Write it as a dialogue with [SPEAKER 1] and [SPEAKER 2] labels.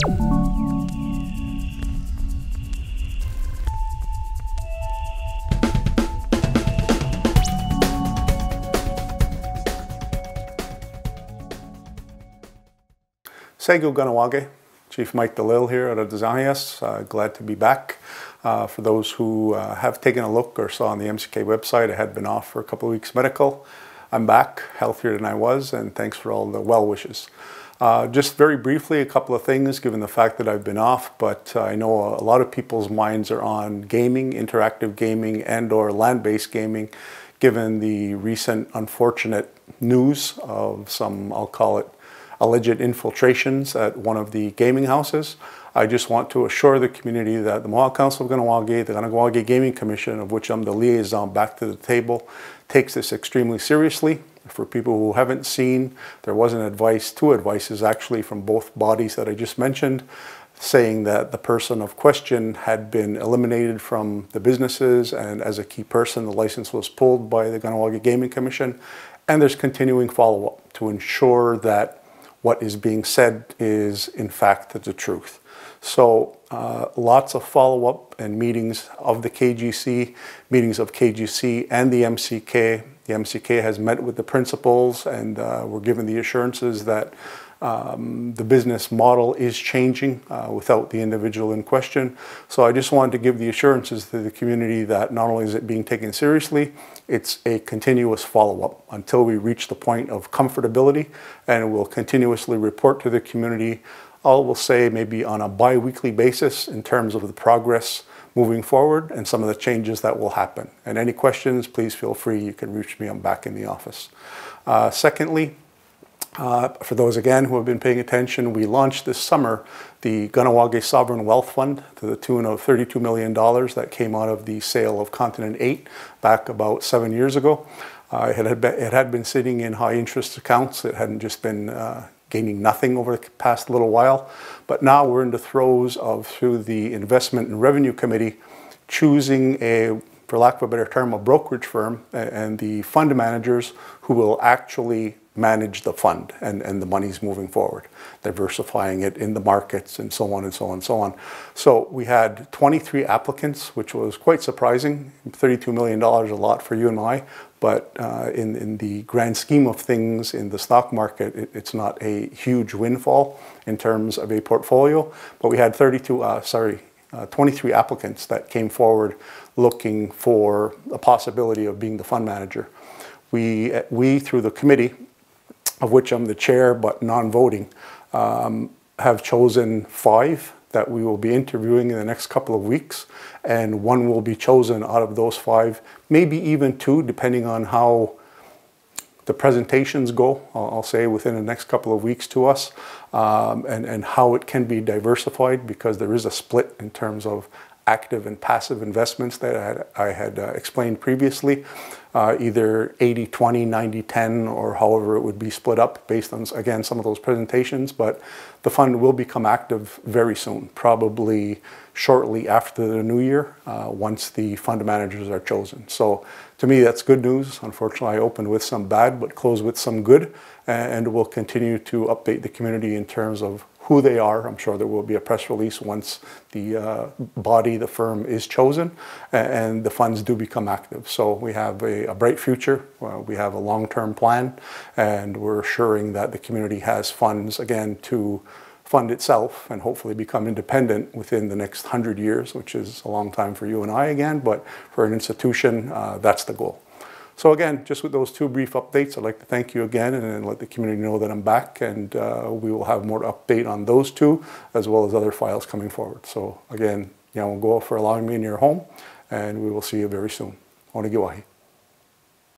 [SPEAKER 1] Segu Kahnawake, Chief Mike Delisle here at Ratsénhaienhs. Glad to be back. For those who have taken a look or saw on the MCK website, I had been off for a couple of weeks medical. I'm back, healthier than I was, and thanks for all the well wishes. Just very briefly, a couple of things, given the fact that I've been off, but I know a lot of people's minds are on gaming, interactive gaming, and/or land-based gaming, given the recent unfortunate news of some, I'll call it, alleged infiltrations at one of the gaming houses. I just want to assure the community that the Mohawk Council of Kahnawake, the Kahnawake Gaming Commission, of which I'm the liaison back to the table, takes this extremely seriously. For people who haven't seen, there was two advices actually from both bodies that I just mentioned, saying that the person of question had been eliminated from the businesses, and as a key person, the license was pulled by the Kahnawake Gaming Commission, and there's continuing follow-up to ensure that what is being said is in fact the truth. So lots of follow-up and meetings of the KGC, meetings of KGC and the MCK. The MCK has met with the principals, and we're given the assurances that the business model is changing without the individual in question. So I just wanted to give the assurances to the community that not only is it being taken seriously, it's a continuous follow-up until we reach the point of comfortability, and we'll continuously report to the community, I will say maybe on a bi-weekly basis in terms of the progress moving forward and some of the changes that will happen. And any questions, please feel free. You can reach me. I'm back in the office. Secondly, for those again who have been paying attention, we launched this summer the Kahnawake Sovereign Wealth Fund to the tune of $32 million that came out of the sale of Continent 8 back about 7 years ago. It had been sitting in high interest accounts. It hadn't just been gaining nothing over the past little while, but now we're in the throes of, through the Investment and Revenue Committee, choosing a, for lack of a better term, a brokerage firm and the fund managers who will actually manage the fund and the money's moving forward, diversifying it in the markets and so on and so on and so on. So we had 23 applicants, which was quite surprising. $32 million, a lot for you and I, but in the grand scheme of things in the stock market, it's not a huge windfall in terms of a portfolio. But we had 23 applicants that came forward looking for a possibility of being the fund manager. We through the committee, of which I'm the chair but non-voting, have chosen 5 that we will be interviewing in the next couple of weeks, and 1 will be chosen out of those 5, maybe even 2, depending on how the presentations go, I'll say within the next couple of weeks to us, and how it can be diversified, because there is a split in terms of active and passive investments that I had explained previously, either 80-20, 90-10, or however it would be split up based on, again, some of those presentations. But the fund will become active very soon, probably shortly after the new year, once the fund managers are chosen. So to me, that's good news. Unfortunately, I opened with some bad, but closed with some good, and we'll continue to update the community in terms of who they are. I'm sure there will be a press release once the body, the firm, is chosen and the funds do become active. So we have a bright future. We have a long-term plan, and we're assuring that the community has funds, again, to fund itself and hopefully become independent within the next 100 years, which is a long time for you and I again, but for an institution, that's the goal. So again, just with those 2 brief updates, I'd like to thank you again and let the community know that I'm back, and we will have more to update on those 2 as well as other files coming forward. So again, we'll go for allowing me in your home, and we will see you very soon. Onigiwahi.